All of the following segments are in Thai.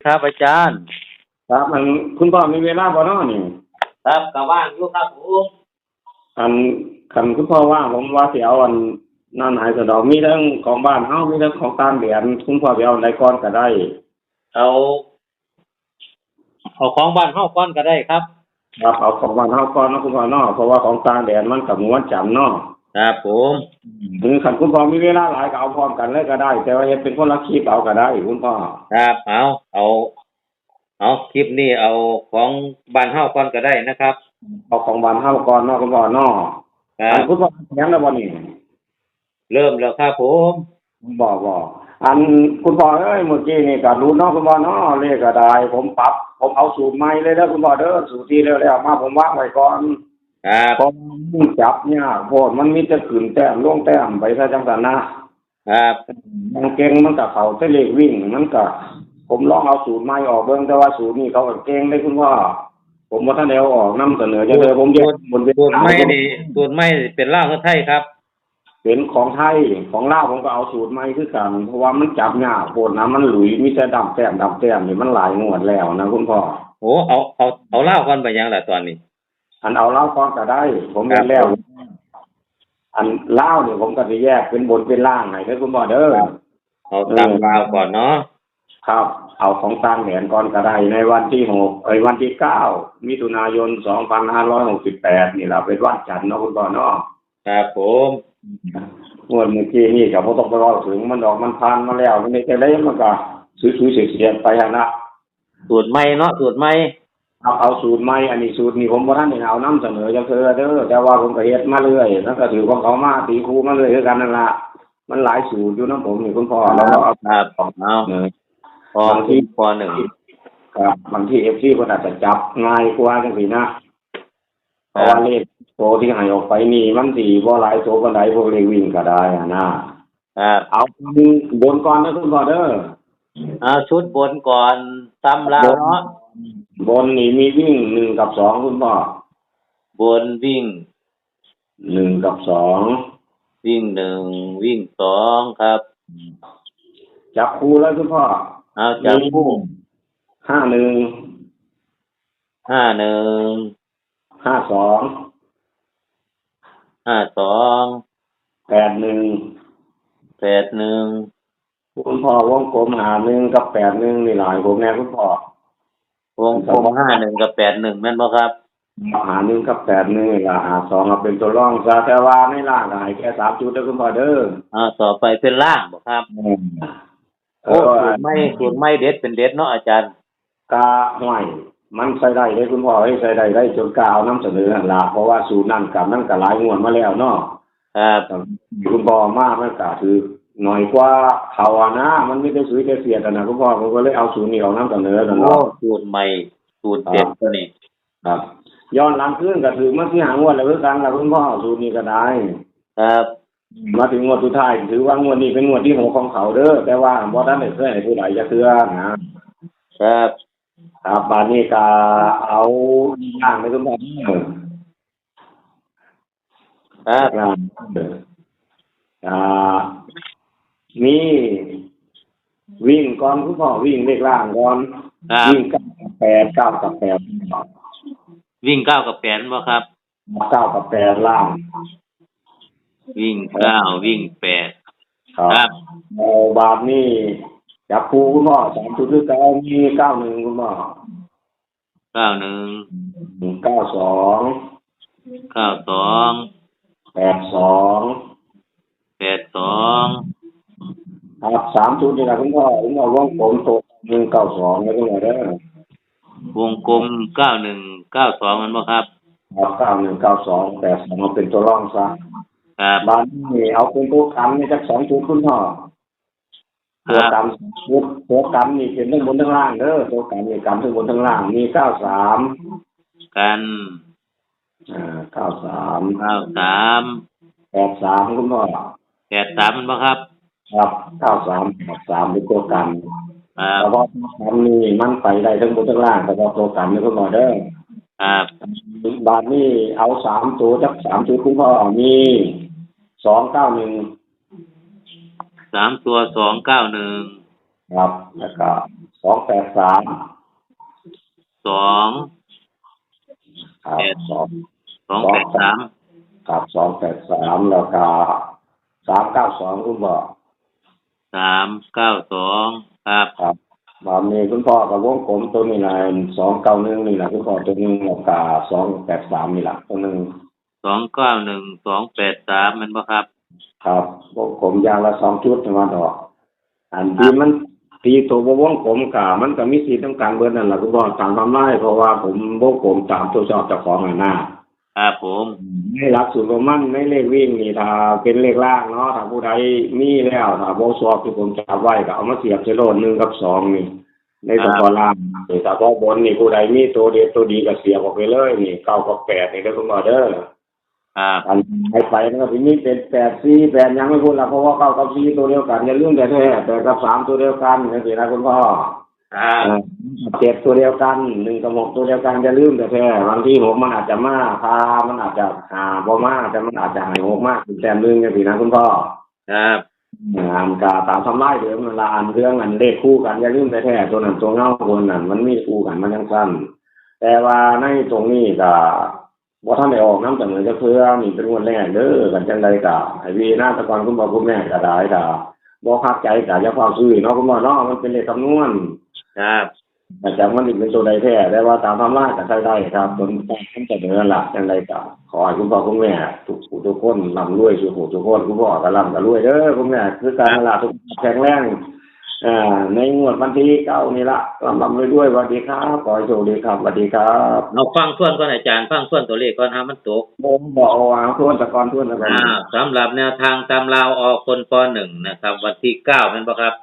ครับอาจารย์ครับมันคุณพ่อมีเวลาบ่เนาะนี่ครับกลับบ้านอยู่ครับผมอันคันคุณพ่อว่างผมว่าสิเอาอันนั่นหายสะดอกมีทั้งของบ้านเฮามีทั้งของต่างแดนคุณพ่อไปเอาอันใดก่อนก็ได้เอาเอาของบ้านเฮาก่อนก็ได้ครับครับเอาของบ้านเฮาก่อนเนาะคุณพ่อเนาะเพราะว่าของต่างแดนมันก็มื้อวันจันทร์เนาะครับผมหรือคันคุณพ่อมีเวลาหลายก็เอาพร้อมกันเลยก็ได้ แต่ว่าเฮ็ดเป็นคนละคลิปเอาก็ได้คุณพ่อครับเอาคลิปนี้เอาของบ้านเฮาก่อนก็ได้นะครับเอาของบ้านเฮาก่อนเนาะคุณพ่อเนาะครับ อันคุณพ่อยังแล้วบ่นี่ เริ่มแล้วครับผมบ่อันคุณพ่อเอ้ยเมื่อกี้นี่ก็รู้เนาะคุณพ่อเนาะเลขก็ได้ผมเอาสูตรใหม่เลยเด้อคุณพ่อเด้อสูตรที่แล้วมาผมวางไว้ก่อนครับผมจับเนี่ยโพดมันมีแต่ขึ้นแต้มลงแต้มไปซะจังซั่นนะครับมันเก่งมันก็เข้าแต่เลขวิ่งมันก็ผมลองเอาสูตรใหม่ออกเบิ่งแต่ว่าสูตรนี้เขาก็เก่งเด้คุณพ่อผมบ่ทันได้เอาออกนำเสนอจังเลยผมแยกบนเวสูตรทีไม่นี่สูตรไม่เป็นลาวหรือไทยครับเป็นของไทยของลาวผมก็เอาสูตรใหม่คือกันเพราะว่ามันจับยากโพดนะมันหลุยมีแต่ดำแต้มนี่มันหลายงวดแล้วนะคุณพ่อโอ้เอาลาวก่อนไปยังล่ะตอนนี้อันเอาลาวก่อนก็ได้ผมเรียนแล้วอันลาวนี่ผมก็สิแยกเป็นบนเป็นล่างให้เด้อคุณพ่อเด้อเอาตามลาวก่อนเนาะครับเอาของต่างแดนก่อนก็ได้ในวันที่วันที่9มิถุนายน2568นี่ล่ะเป็นวันจันทร์เนาะคุณพ่อเนาะครับผมงวดเมื่อกี้นี่ก็บ่ต้องไปเว้าถึงมันดอกมันผ่านมาแล้วมันได้จังได๋มันก็สุยๆเสียดๆไปหั่นนะสูตรไม่เนาะสูตรไม่เอาสูตรใหม่อันนี้สูตรนี้ผมบ่ทันได้เอานำเสนอจังเทื่อเด้อแต่ว่าผมก็เฮ็ดมาเรื่อยแล้วก็ถือของเขามาตีคู่มาเรื่อยคือกันนั่นล่ะมันหลายสูตรอยู่นำผมนี่คุณพ่อแล้วก็เอาครับเอาบางทีปหนึ่งครับบางที FC เพิ่นอาจจะจับง่ายกว่าจังซี่นะเพราะว่าเลขโตที่ให้ออกไปนี่มันสิบ่หลายโตปานใดพวกเลขวิ่งก็ได้นะครับเอาบนก่อนนะคุณพ่อเด้อเอาชุดบนก่อนตำลาวเนาะบนนี่มีวิ่ง1กับ2คุณพ่อบนวิ่ง1กับ2วิ่ง1วิ่ง2ครับจับคู่แล้วคุณพ่อเอาจับคู่51 51 52 52 81คุณพ่อวงกลม51กับ81นี่หลายผมแน่คุณพ่อวงกลม51กับ81แม่นบ่ครับ51กับ81นี่ล่ะ52เอาเป็นตัวรองซะแต่ว่าในล่างก็ให้แค่3จุดเด้อคุณพ่อเด้อต่อไปเป็นล่างบ่ครับโอ้สูตรไม่เด็ดเป็นเด็ดเนาะอาจารย์กะห้วยมันใช้ได้เด้คุณพ่อใช้ได้จนกล้าเอานำเสนอนั่นล่ะเพราะว่าสูตรนั้นกับมันก็หลายงวดมาแล้วเนาะครับคุณพ่อมามันก็ถือหน่อยกว่าเขานะมันมีแต่สุยแต่เสียดนะคุณพ่อผมก็เลยเอาสูตรนี้ออกนำเสนอกันเนาะสูตรใหม่สูตรเด็ดตัวนี้ครับย้อนหลังขึ้นก็ถือมาที่หางวดแล้วคือกันล่ะคุณพ่อสูตรนี้ก็ได้ครับมาถึงงวดสุดท้ายถือว่างวดนี้เป็นงวดที่6ของเขาเด้อแต่ว่าบ่ทันได้เคยให้ผู้ใดจะเชื่อนะครับครับบัดนี้ก็เอาล่างไปคุณพ่อครับมีวิ่งก่อนคุณพ่อวิ่งเลขล่างก่อนวิ่ง9กับ8วิ่ง9กับ8บ่ครับ9กับ8ล่างวิ่ง9วิ่ง8ครับบาทนี่จับคู่คุณพ่อ3จุดคือ9มี91คุณพ่อ91 92 82ครับ3จุดนี่ล่ะคุณพ่อผมเอาวงกลมตก192แล้วคุณพ่อเด้อวงกลม91 92มันบ่ครับ91 92 82มาเป็นตัวรองซะครับบาทนี่เอาเป็นตัวกันนี่จัก2จุดคุณพ่อตัวกันตัวกันนี่เป็นทั้งบนทั้งล่างเด้อตัวกันนี่กันทั้งบนทั้งล่างมี93กัน93 83คุณพ่อ83มันบ่ครับครับ93เป็นตัวกันแล้วก็กันนี่มันไปได้ทั้งบนทั้งล่างแต่ว่าตัวกันนี่คุณพ่อเด้อครับบาทนี่เอา3ตัวจัก3จุดคุณพ่อมี291 3ตัว291ครับแล้วก็ 283 2 ครับ 283ครับ283แล้วก็392คุณพ่อ 392ครับ ครับมามีคุณพ่อกับวงกลมตัวนี้นะ291นี่แหละคุณพ่อตัวนึงแล้วก็283นี่แหละตัวนึง 291 283แม่นบ่ครับ ครับวงกลมยางละ2จุดให้มันออกอันที่มันที่ตัววงกลมกะมันก็มีสีต้องการเบิดนั่นล่ะคุณพ่อตามทำได้เพราะว่าผมวงกลมตามตัวชอบเจ้าของหน้า ครับผม ให้รักสูตรโรมันไม่เลขวิ่งนี่ถ้าเป็นเลขล่างเนาะถ้าผู้ใดมีแล้วถ้าบ่ชอบที่ผมจับไว้ก็เอามาเสียบใส่โลด1กับ2นี่ในตะกอล่างแต่พอบนนี่ผู้ใดมีตัวเด็ดตัวดีก็เสียบออกไปเลยนี่9กับ8นี่เด้อคุณพ่อเด้อ ครับ อันไปมันก็มีเป็น8 4 8ยังไม่พูดละเพราะว่า9กับ4ตัวเดียวกันอย่าลืมแต่8กับ3ตัวเดียวกันจังซี่นะคุณพ่อ ครับ 7ตัวเดียวกัน1กับ6ตัวเดียวกันอย่าลืมแต่บางที6มันอาจจะมาพามันอาจจะบ่มาแต่มันอาจจะให้6มากเป็นแต้มนึงจังซี่นะคุณพ่อ ครับ อันก็ตามทำลายเดิมเวลาอันเรื่องอันเลขคู่กันอย่าลืมแต่ตัวนั้นตัวเงาคนนั้นมันมีคู่กันมันจังซั่นแต่ว่าในตรงนี้ก็บ่ทันได้ออกนำเสนอจะเพื่อนี่เป็นงวดแรกเด้อกันจังได๋ก็ให้วีหน้าตะกอนคุณพ่อคุณแม่ก็ได้ก็บ่คักใจก็อย่าฟ้าวซื้อเนาะคุณพ่อเนาะมันเป็นเลขคำนวณ ครับ แต่จากมันเป็นตัวใดแท้ได้ว่าตามทำลายก็ใช้ได้ครับจนต้องเสนอหลักจังไดก็ขอให้คุณพ่อคุณแม่ทุกคนร่ำรวยทุกคนคุณพ่อก็ร่ำก็รวยเด้อคุณแม่คือการตลาดทุกแข็งแรงในงวดวันที่9นี่ละร่ำรวยสวัสดีครับขอให้โชคดีครับสวัสดีครับ เอาฟังทวนก่อนอาจารย์ฟังทวนตัวเลขก่อนหามันตก ผมบอกว่าทวนตะกอน สำหรับแนวทางตามราวออกคนป .1 นะครับวันที่9แม่นบ่ครับ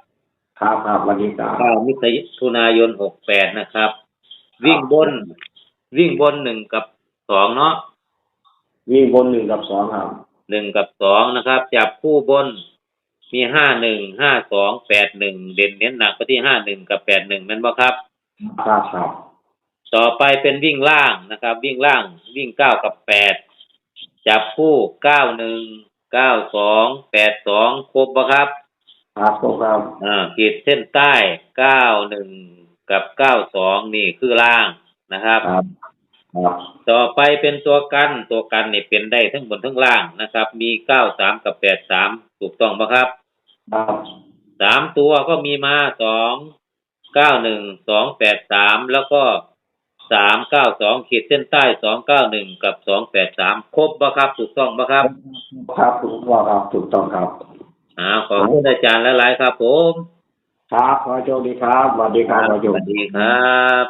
ครับสวัสดีครับ 9มิถุนายน68นะครับ วิ่งบน1กับ2เนาะ มีบน1กับ2ครับ 1กับ2นะครับจับคู่บนมี51 52 81เด่นเน้นหนักไปที่51กับ81แม่นบ่ครับ ครับ ต่อไปเป็นวิ่งล่างนะครับวิ่งล่างวิ่ง9กับ8จับคู่91 92 82ครบบ่ครับ ครับ ขีดเส้นใต้91กับ92นี่คือล่างนะครับ ครับ ต่อไปเป็นตัวกันนี่เป็นได้ทั้งบนทั้งล่างนะครับ มี93กับ83ถูกต้องบ่ครับ ครับ 3ตัวก็มีมา291 283แล้วก็392ขีดเส้นใต้291กับ283ครบบ่ครับถูกต้องบ่ครับ ครับถูกต้องครับถูกต้องครับ ขอบคุณอาจารย์หลายๆครับผม ครับขอโชคดีครับสวัสดีครับ สวัสดีครับ